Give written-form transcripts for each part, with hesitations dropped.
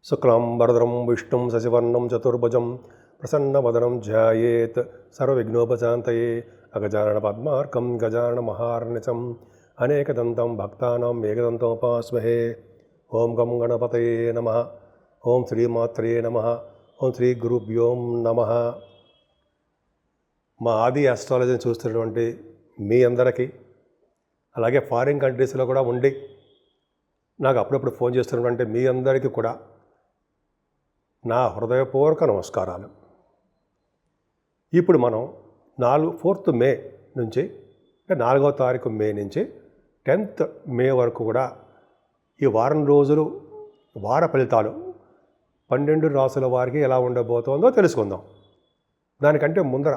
శుక్లాంబరధరం విష్ణుం శశివర్ణం చతుర్భుజం ప్రసన్నవదనం ధ్యాయేత్ సర్వవిఘ్నోపశాంతయే అగజానన పద్మార్కం గజానన మహార్నిశం అనేకదంతం భక్తానాం ఏకదంతముపాస్మహే. ఓం గం గణపతయే నమః. ఓం శ్రీమాత్రే నమః. ఓం శ్రీ గురుభ్యో నమః. మా ఆది ఆస్ట్రాలజీని చూస్తున్నటువంటి మీ అందరికీ, అలాగే ఫారిన్ కంట్రీస్లో కూడా ఉండి నాకు అప్పుడప్పుడు ఫోన్ చేస్తున్నటువంటి మీ అందరికీ కూడా నా హృదయపూర్వక నమస్కారాలు. ఇప్పుడు మనం 4th మే నుంచి, అంటే 4వ తారీఖు మే నుంచి 10th మే వరకు కూడా ఈ వారం రోజులు వార ఫలితాలు 12 రాసుల వారికి ఎలా ఉండబోతోందో తెలుసుకుందాం. దానికంటే ముందర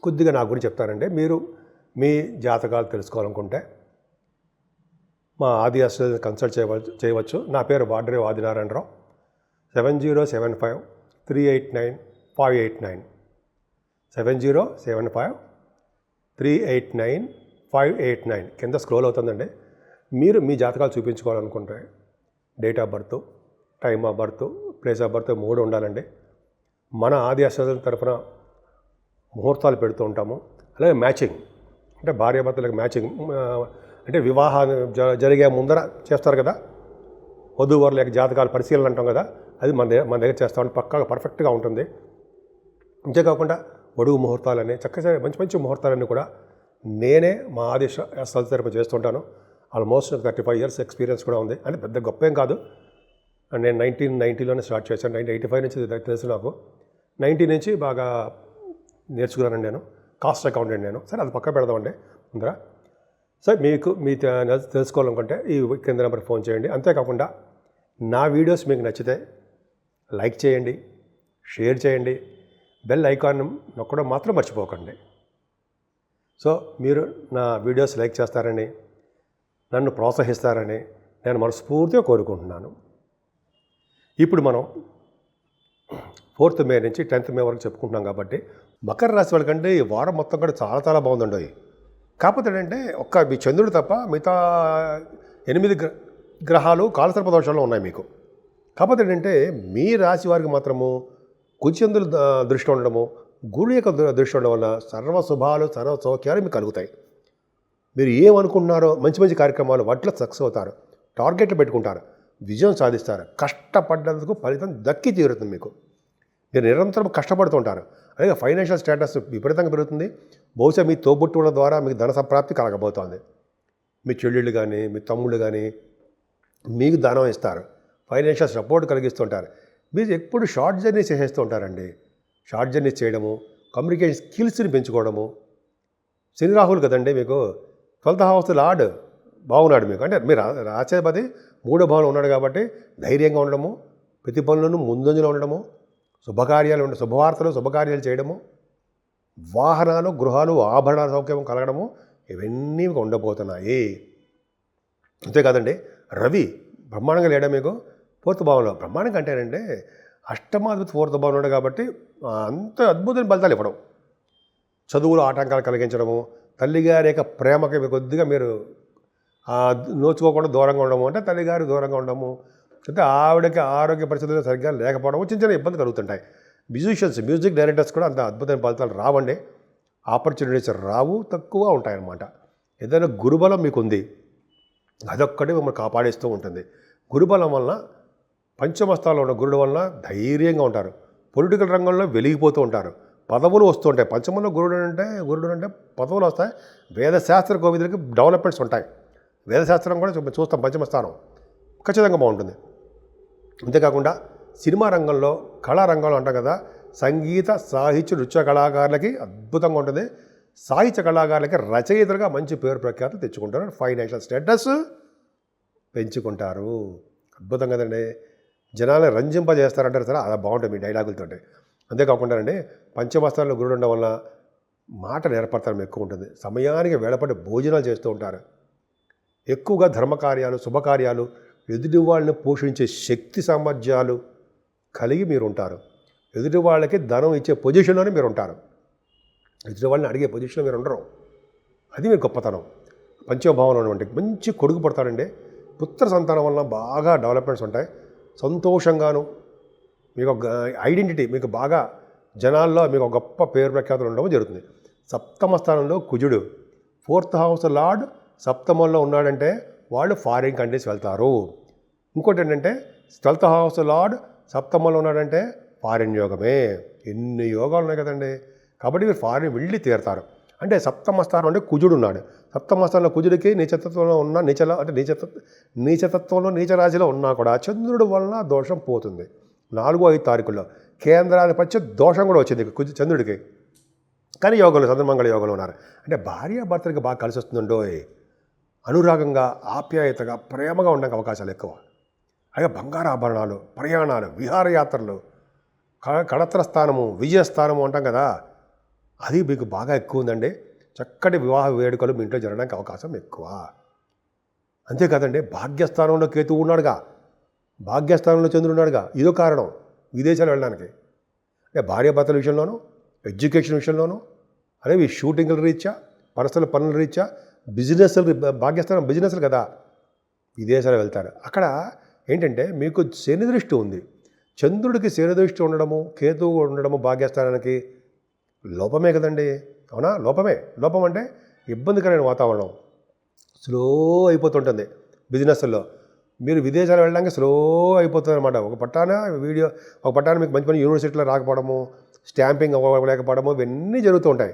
కొద్దిగా నా గురించి చెప్తానంటే, మీరు మీ జాతకాలు తెలుసుకోవాలనుకుంటే మా ఆది ఆస్ట్రాలజీ కన్సల్ట్ చేయవచ్చు. నా పేరు వాడ్రేవ్ ఆదినారాయణరావు. 7075389589 7075389589 కింద స్క్రోల్ అవుతుందండి. మీరు మీ జాతకాలు చూపించుకోవాలనుకుంటే date of birth, time of birth, place of birth 3 ఉండాలండి. మన ఆది ఆస్ట్రాలజీ తరఫున ముహూర్తాలు పెడుతూ ఉంటాము. అలాగే మ్యాచింగ్, అంటే భార్యాభర్తలకు మ్యాచింగ్, అంటే వివాహం జరిగే ముందర చేస్తారు కదా, వధూవరుల యొక్క జాతకాల పరిశీలన అంటాం కదా, అది మన దగ్గర చేస్తామని పక్కాగా పర్ఫెక్ట్గా ఉంటుంది. అంతేకాకుండా ఒడుగు ముహూర్తాలని, చక్కగా మంచి మంచి ముహూర్తాలన్నీ కూడా నేనే మా ఆది ఆస్ట్రాలజీ తరఫున చేస్తుంటాను. ఆల్మోస్ట్ 35 years ఎక్స్పీరియన్స్ కూడా ఉంది. అంటే పెద్ద గొప్ప ఏం కాదు. నేను 1990లోనే స్టార్ట్ చేశాను. 1985 నుంచి తెలుసు నాకు. 90 నుంచి బాగా నేర్చుకున్నానండి నేను. కాస్ట్ అకౌంటెంట్ నేను. సరే, అది పక్క పెడదామండి ముందర. సరే, మీ తెలుసుకోవాలనుకుంటే ఈ కింద నెంబర్ ఫోన్ చేయండి. అంతేకాకుండా నా వీడియోస్ మీకు నచ్చితే లైక్ చేయండి, షేర్ చేయండి, బెల్ ఐకాన్ నొక్కడం మాత్రం మర్చిపోకండి. సో మీరు నా వీడియోస్ లైక్ చేస్తారని, నన్ను ప్రోత్సహిస్తారని నేను మనస్ఫూర్తిగా కోరుకుంటున్నాను. ఇప్పుడు మనం 4th మే నుంచి 10th మే వరకు చెప్పుకుంటున్నాం కాబట్టి, మకర రాశి వాళ్ళకంటే ఈ వారం మొత్తం కూడా చాలా చాలా బాగుందండి. కాకపోతే ఏంటంటే, మీ చంద్రుడు తప్ప మిగతా 8 గ్రహాలు కాలసర్ప దోషాల్లో ఉన్నాయి మీకు. కాకపోతే ఏంటంటే, మీ రాశి వారికి మాత్రము కుచంద్రుల దృష్టి ఉండడము, గురు యొక్క దృష్టి ఉండడం వల్ల సర్వ శుభాలు, సర్వ సౌఖ్యాలు మీకు కలుగుతాయి. మీరు ఏమనుకుంటున్నారో మంచి మంచి కార్యక్రమాలు వాటిలో సక్సెస్ అవుతారు. టార్గెట్లు పెట్టుకుంటారు, విజయం సాధిస్తారు. కష్టపడ్డందుకు ఫలితం దక్కి తీరుతుంది మీకు. మీరు నిరంతరం కష్టపడుతుంటారు. అలాగే ఫైనాన్షియల్ స్టేటస్ విపరీతంగా పెరుగుతుంది. బహుశా మీ తోబుట్టువుల ద్వారా మీకు ధన సంప్రాప్తి కలగబోతోంది. మీ చెల్లెళ్ళు కానీ, మీ తమ్ముళ్ళు కానీ మీకు ధనం ఇస్తారు, ఫైనాన్షియల్ సపోర్ట్ కలిగిస్తుంటారు. మీరు ఎప్పుడు షార్ట్ జర్నీస్ చేసేస్తూ ఉంటారండి. షార్ట్ జర్నీస్ చేయడము, కమ్యూనికేషన్ స్కిల్స్ని పెంచుకోవడము. శని రాహులు కదండి మీకు. 12th house లార్డ్ బాగున్నాడు మీకు. అంటే మీరు రాసేపది 3వ భావంలో ఉన్నాడు కాబట్టి ధైర్యంగా ఉండడము, ప్రతి పనులను ముందంజలో ఉండడము, శుభవార్తలు శుభకార్యాలు చేయడము, వాహనాలు, గృహాలు, ఆభరణాల సౌఖ్యం కలగడము, ఇవన్నీ మీకు ఉండబోతున్నాయి. అంతేకాదండి, రవి బ్రహ్మాండంగా లేడా మీకు 4th భావంలో. బ్రహ్మాండంగా అంటేనంటే అష్టమాధిపతి 4th భావంలో ఉన్నాడు కాబట్టి అంత అద్భుతమైన ఫలితాలు ఇవ్వడం. చదువులో ఆటంకాలు కలిగించడము, తల్లిగారి యొక్క ప్రేమకి కొద్దిగా మీరు నోచుకోకుండా దూరంగా ఉండడము, అంటే తల్లిగారి దూరంగా ఉండడము, అంటే ఆవిడకి ఆరోగ్య పరిస్థితులు సరిగ్గా లేకపోవడం, చిన్న చిన్న ఇబ్బంది కలుగుతుంటాయి. మ్యూజిషియన్స్, మ్యూజిక్ డైరెక్టర్స్ కూడా అంత అద్భుతమైన ఫలితాలు రావండి. ఆపర్చునిటీస్ రావు, తక్కువ ఉంటాయన్నమాట. ఏదైనా గురుబలం మీకు ఉంది, అదొక్కటి మిమ్మల్ని కాపాడేస్తూ ఉంటుంది. గురుబలం వలన, పంచమస్థానంలో ఉన్న గురుడు వలన ధైర్యంగా ఉంటారు. పొలిటికల్ రంగంలో వెలిగిపోతూ ఉంటారు. పదవులు వస్తూ ఉంటాయి. పంచమంలో గురుడు అంటే పదవులు వస్తాయి. వేదశాస్త్ర కోవిదులకి డెవలప్మెంట్స్ ఉంటాయి. వేదశాస్త్రం కూడా చూస్తాం. పంచమస్థానం ఖచ్చితంగా బాగుంటుంది. అంతేకాకుండా సినిమా రంగంలో, కళారంగంలో అంటాం కదా, సంగీత, సాహిత్య, నృత్య కళాకారులకి అద్భుతంగా ఉంటుంది. సాహిత్య కళాకారులకి రచయితలుగా మంచి పేరు ప్రఖ్యాతులు తెచ్చుకుంటారు. ఫైనాన్షియల్ స్టేటస్ పెంచుకుంటారు. అద్భుతం కదండి. జనాలను రంజింపజేస్తారంటారు సరే, అది బాగుంటుంది మీ డైలాగులతో. అంతేకాకుండా అండి, పంచమస్థానంలో గురుడు ఉండడం వల్ల మాట నేర్పడతారు ఎక్కువ ఉంటుంది. సమయానికి వేళపడి భోజనాలు చేస్తూ ఉంటారు. ఎక్కువగా ధర్మకార్యాలు, శుభకార్యాలు, ఎదుటి వాళ్ళని పోషించే శక్తి సామర్థ్యాలు కలిగి మీరు ఉంటారు. ఎదుటి వాళ్ళకి ధనం ఇచ్చే పొజిషన్లోనే మీరు ఉంటారు. ఎదుటి వాళ్ళని అడిగే పొజిషన్లో మీరు ఉండరు. అది మీరు గొప్పతనం. పంచమభావంలో ఉన్నటువంటి మంచి కొడుకు పడతాడండి. పుత్ర సంతానం వలన బాగా డెవలప్మెంట్స్ ఉంటాయి. సంతోషంగాను, మీకు ఒక ఐడెంటిటీ, మీకు బాగా జనాల్లో మీకు ఒక గొప్ప పేరు ప్రఖ్యాతులు ఉండడం జరుగుతుంది. సప్తమ స్థానంలో కుజుడు, 4th హౌస్ లార్డ్ సప్తమంలో ఉన్నాడంటే వాళ్ళు ఫారిన్ కంట్రీస్ వెళ్తారు. ఇంకోటి ఏంటంటే 12th హౌస్ లార్డ్ సప్తమంలో ఉన్నాడంటే ఫారిన్ యోగమే. ఎన్ని యోగాలు ఉన్నాయి కదండి. కాబట్టి మీరు ఫారిన్ వెళ్ళి తీరుతారు. అంటే సప్తమ స్థానం అంటే కుజుడు ఉన్నాడు. సప్తమ స్థానంలో కుజుడికి నీచతత్వంలో ఉన్న నీచతత్వంలో నీచ రాశిలో ఉన్నా కూడా చంద్రుడి వలన దోషం పోతుంది. 4-5 తారీఖుల్లో కేంద్రాధిపత్య దోషం కూడా వచ్చింది చంద్రుడికి. కానీ యోగంలో చంద్రమంగళ యోగంలో ఉన్నారు. అంటే భార్యాభర్తలకి బాగా కలిసి వస్తుందండో. అనురాగంగా, ఆప్యాయతగా, ప్రేమగా ఉండడానికి అవకాశాలు ఎక్కువ. అలాగే బంగారు ఆభరణాలు, ప్రయాణాలు, విహారయాత్రలు, కళత్ర స్థానము, విజయస్థానము అంటాం కదా, అది మీకు బాగా ఎక్కువ ఉందండి. చక్కటి వివాహ వేడుకలు మీ ఇంట్లో జరగడానికి అవకాశం ఎక్కువ. అంతేకాదండి, భాగ్యస్థానంలో కేతువు ఉన్నాడుగా, భాగ్యస్థానంలో చంద్రుడు ఉన్నాడుగా, ఇదో కారణం విదేశాలు వెళ్ళడానికి. అంటే భార్యాభర్తల విషయంలోనూ, ఎడ్యుకేషన్ విషయంలోనూ, అలాగే షూటింగ్ల రీత్యా, పర్సనల్ పనుల రీత్యా, బిజినెస్లు, భాగ్యస్థానం బిజినెస్లు కదా, విదేశాలు వెళ్తారు. అక్కడ ఏంటంటే మీకు శని దృష్టి ఉంది. చంద్రుడికి శని దృష్టి ఉండడము, కేతువు ఉండడము భాగ్యస్థానానికి లోపమే కదండి. అవునా? లోపం అంటే ఇబ్బందికరమైన వాతావరణం, స్లో అయిపోతుంటుంది బిజినెస్లో. మీరు విదేశాలు వెళ్ళడానికి స్లో అయిపోతుంది అనమాట. ఒక పట్టాన మీకు మంచి యూనివర్సిటీలో రాకపోవడము, స్టాంపింగ్ అవ్వలేకపోవడము, ఇవన్నీ జరుగుతూ ఉంటాయి.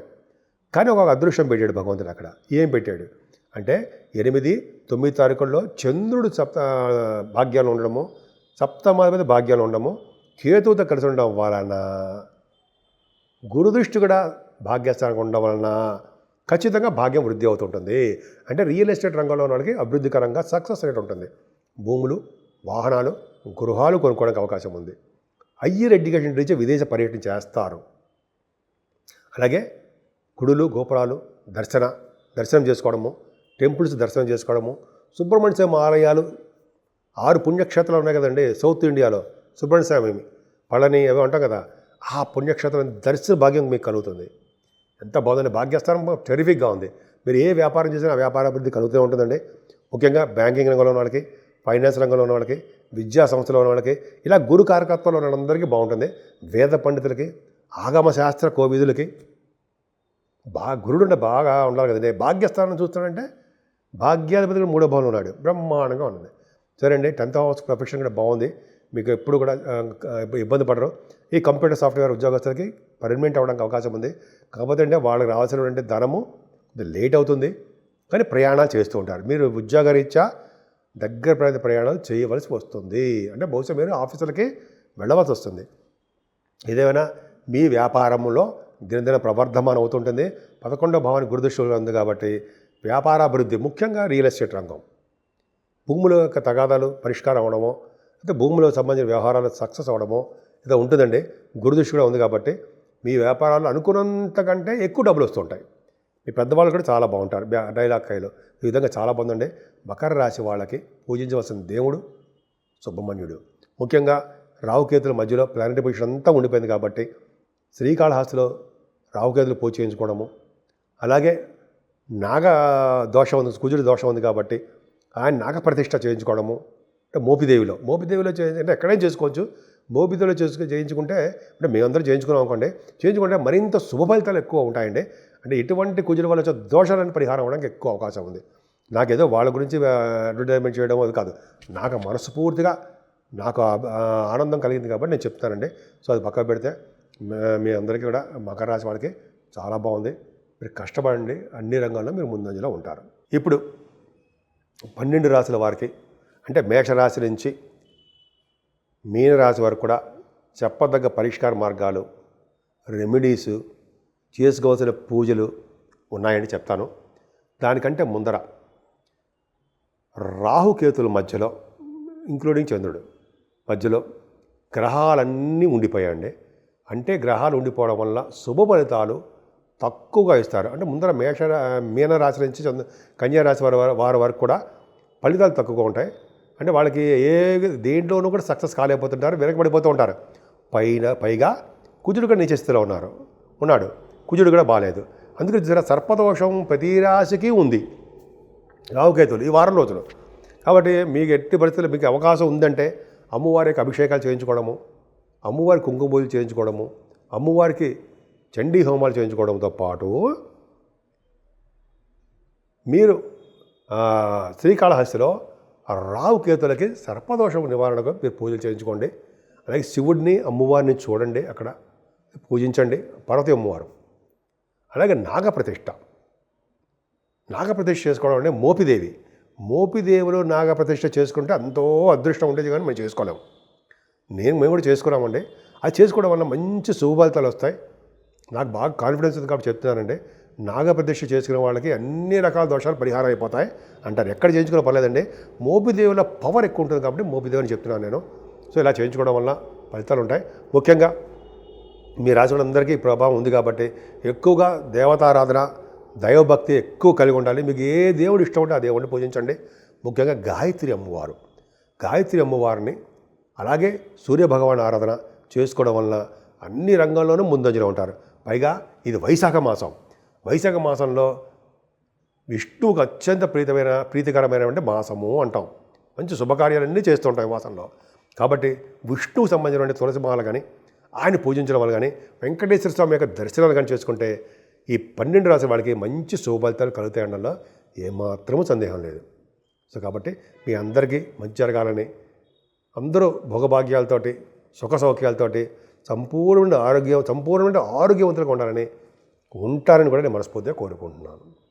కానీ ఒక అదృష్టం పెట్టాడు భగవంతుడు అక్కడ. ఏం పెట్టాడు అంటే 8-9 తారీఖుల్లో చంద్రుడు భాగ్యాలు ఉండడము, సప్తమాధిపతి భాగ్యాలు ఉండడము, కేతువుతో కలిసి ఉండడం వలన, గురుదృష్టి కూడా భాగ్యస్థానం ఉండడం వలన ఖచ్చితంగా భాగ్యం వృద్ధి అవుతుంటుంది. అంటే రియల్ ఎస్టేట్ రంగంలో ఉన్న వాళ్ళకి అభివృద్ధికరంగా సక్సెస్ రేట్ ఉంటుంది. భూములు, వాహనాలు, గృహాలు కొనుక్కోవడానికి అవకాశం ఉంది. హయ్యర్ ఎడ్యుకేషన్ రీత్యా విదేశ పర్యటన చేస్తారు. అలాగే గుడులు, గోపురాలు దర్శనం చేసుకోవడము, టెంపుల్స్ దర్శనం చేసుకోవడము, సుబ్రహ్మణ్య స్వామి ఆలయాలు, 6 పుణ్యక్షేత్రాలు ఉన్నాయి కదండి సౌత్ ఇండియాలో. సుబ్రహ్మణ్య స్వామి, పళని అవి ఉంటాం కదా, ఆ పుణ్యక్షేత్రం దర్శన భాగ్యం మీకు కలుగుతుంది. ఎంత బాగుందండి. భాగ్యస్థానం టెరిఫిక్గా ఉంది. మీరు ఏ వ్యాపారం చేసినా ఆ వ్యాపార అభివృద్ధి కలుగుతూ ఉంటుందండి. ముఖ్యంగా బ్యాంకింగ్ రంగంలో ఉన్న వాళ్ళకి, ఫైనాన్స్ రంగంలో ఉన్న వాళ్ళకి, విద్యా సంస్థలో ఉన్న వాళ్ళకి, ఇలా గురు కారకత్వంలో ఉన్న అందరికీ బాగుంటుంది. వేద పండితులకి, ఆగమ శాస్త్ర కోవిదులకి గురుడు బాగా ఉండాలి కదండి. భాగ్యస్థానం చూస్తాడంటే భాగ్యాధిపతి 3వ భావంలో ఉన్నాడు, బ్రహ్మాండంగా ఉన్నది. సరే అండి, 10th హౌస్ ప్రొఫెషన్ కూడా బాగుంది. మీకు ఎప్పుడు కూడా ఇబ్బంది పడరు. ఈ కంప్యూటర్ సాఫ్ట్వేర్ ఉద్యోగస్తులకి పర్మనెంట్ అవ్వడానికి అవకాశం ఉంది. కాకపోతే అంటే వాళ్ళకి రావాల్సినటువంటి ధనము లేట్ అవుతుంది, కానీ ప్రయాణాలు చేస్తూ ఉంటారు. మీరు ఉద్యోగరీత్యా దగ్గర ప్రయాణాలు చేయవలసి వస్తుంది. అంటే బహుశా మీరు ఆఫీసులకి వెళ్ళవలసి వస్తుంది. ఏదేమైనా మీ వ్యాపారంలో దినదిన ప్రవర్ధమానం అవుతుంటుంది. 11వ భావానికి గురుదృష్టిలో ఉంది కాబట్టి వ్యాపారాభివృద్ధి, ముఖ్యంగా రియల్ ఎస్టేట్ రంగం, భూముల యొక్క తగాదాలు పరిష్కారం అవడమో, అయితే భూములకు సంబంధించిన వ్యవహారాలు సక్సెస్ అవ్వడమో ఏదో ఉంటుందండి. గురుదృష్టి కూడా ఉంది కాబట్టి మీ వ్యాపారాలు అనుకున్నంత కంటే ఎక్కువ డబ్బులు వస్తుంటాయి. మీ పెద్దవాళ్ళు కూడా చాలా బాగుంటారు. డైలాగ్ కాయలు ఈ విధంగా చాలా బాగుందండి. మకర రాశి వాళ్ళకి పూజించవలసిన దేవుడు సుబ్రహ్మణ్యుడు. ముఖ్యంగా రాహుకేతుల మధ్యలో ప్లానెటరీ పొజిషన్ అంతా ఉండిపోయింది కాబట్టి శ్రీకాళహస్తిలో రాహుకేతులు పూజ చేయించుకోవడము, అలాగే నాగ దోషం ఉంది, కుజుడి దోషం ఉంది కాబట్టి ఆయన నాగప్రతిష్ఠ చేయించుకోవడము. అంటే మోపిదేవిలో అంటే ఎక్కడైనా చేసుకోవచ్చు. మోపిదేవిలో చేయించుకుంటే, అంటే మేమందరం చేయించుకున్నాం అనుకోండి, చేయించుకుంటే మరింత శుభ ఫలితాలు ఎక్కువ ఉంటాయండి. అంటే ఎటువంటి కుజుల వల్ల వచ్చే దోషాలను పరిహారం అవ్వడానికి ఎక్కువ అవకాశం ఉంది. నాకేదో వాళ్ళ గురించి అడ్వర్టైజ్మెంట్ చేయడం అది కాదు, నాకు మనస్ఫూర్తిగా నాకు ఆనందం కలిగింది కాబట్టి నేను చెప్తానండి. సో అది పక్కకు పెడితే మీ అందరికీ కూడా మకర రాశి వాళ్ళకి చాలా బాగుంది. మీరు కష్టపడండి, అన్ని రంగాల్లో మీరు ముందంజలో ఉంటారు. ఇప్పుడు 12 రాశుల వారికి, అంటే మేషరాశి నుంచి మీనరాశి వరకు కూడా చెప్పదగ్గ పరిష్కార మార్గాలు, రెమెడీసు, చేసుకోవాల్సిన పూజలు ఉన్నాయని చెప్తాను. దానికంటే ముందర రాహుకేతుల మధ్యలో, ఇంక్లూడింగ్ చంద్రుడు మధ్యలో గ్రహాలన్నీ ఉండిపోయాయండి. అంటే గ్రహాలు ఉండిపోవడం వల్ల శుభ ఫలితాలు తక్కువగా ఇస్తారు. అంటే ముందర మీనరాశి నుంచి కన్యారాశి వారి వరకు కూడా ఫలితాలు తక్కువగా ఉంటాయి. అంటే వాళ్ళకి దేంట్లోనూ కూడా సక్సెస్ కాలేకపోతుంటారు, వెనకబడిపోతూ ఉంటారు. పైగా కుజుడు కూడా నీచ స్థితిలో ఉన్నాడు. కుజుడు కూడా బాగాలేదు. అందుకే సర్పదోషం ప్రతి రాశికి ఉంది, రాహుకేతులు ఈ వారం రోజులు. కాబట్టి మీకు ఎట్టి పరిస్థితుల్లో మీకు అవకాశం ఉందంటే అమ్మవారికి అభిషేకాలు చేయించుకోవడము, అమ్మవారి కుంకుమ పూజలు చేయించుకోవడము, అమ్మవారికి చండీ హోమాలు చేయించుకోవడంతో పాటు మీరు శ్రీకాళహస్తిలో రావుకేతులకి సర్పదోషం నివారణకు మీరు పూజలు చేయించుకోండి. అలాగే శివుడిని అమ్మవారిని చూడండి, అక్కడ పూజించండి, పార్వతీ అమ్మవారు. అలాగే నాగప్రతిష్ఠ చేసుకోవడం అంటే మోపిదేవులు నాగప్రతిష్ఠ చేసుకుంటే ఎంతో అదృష్టం ఉండేది, కానీ మేము చేసుకోలేము. మేము కూడా చేసుకున్నామండి. అది చేసుకోవడం వల్ల మంచి శుభఫలితాలు వస్తాయి. నాకు బాగా కాన్ఫిడెన్స్ ఉంది కాబట్టి చెప్తున్నానండి. నాగప్రతిష్ఠ చేసుకునే వాళ్ళకి అన్ని రకాల దోషాలు పరిహారం అయిపోతాయి అంటారు. ఎక్కడ చేయించుకునే పర్లేదండి. మోపిదేవుల పవర్ ఎక్కువ ఉంటుంది కాబట్టి మోపిదేవుని చెప్తున్నాను నేను. సో ఇలా చేయించుకోవడం వల్ల ఫలితాలు ఉంటాయి. ముఖ్యంగా మీ రాశి వాళ్ళందరికీ ప్రభావం ఉంది కాబట్టి ఎక్కువగా దేవతారాధన, దైవభక్తి ఎక్కువ కలిగి ఉండాలి. మీకు ఏ దేవుడు ఇష్టం ఉంటే ఆ దేవుడిని పూజించండి. ముఖ్యంగా గాయత్రి అమ్మవారిని అలాగే సూర్యభగవాన్ ఆరాధన చేసుకోవడం వలన అన్ని రంగాల్లోనూ ముందంజలో ఉంటారు. పైగా ఇది వైశాఖ మాసంలో విష్ణువుకు అత్యంత ప్రీతికరమైన మాసము అంటాం. మంచి శుభకార్యాలన్నీ చేస్తూ ఉంటాం ఈ మాసంలో. కాబట్టి విష్ణువుకు సంబంధించిన తులసి మాల కానీ, ఆయన పూజించడం వల్ల కానీ, వెంకటేశ్వర స్వామి యొక్క దర్శనాలు కానీ చేసుకుంటే ఈ 12 రాశి వాళ్ళకి మంచి శుభఫలితాలు కలుగుతాయి అనడంలో ఏమాత్రమూ సందేహం లేదు. సో కాబట్టి మీ అందరికీ మంచి జరగాలని, అందరూ భోగభాగ్యాలతోటి, సుఖ సౌఖ్యాలతోటి సంపూర్ణమైన ఆరోగ్యవంతులుగా ఉండాలని, ఉంటారని కూడా నేను మనస్ఫూర్తిగా కోరుకుంటున్నాను.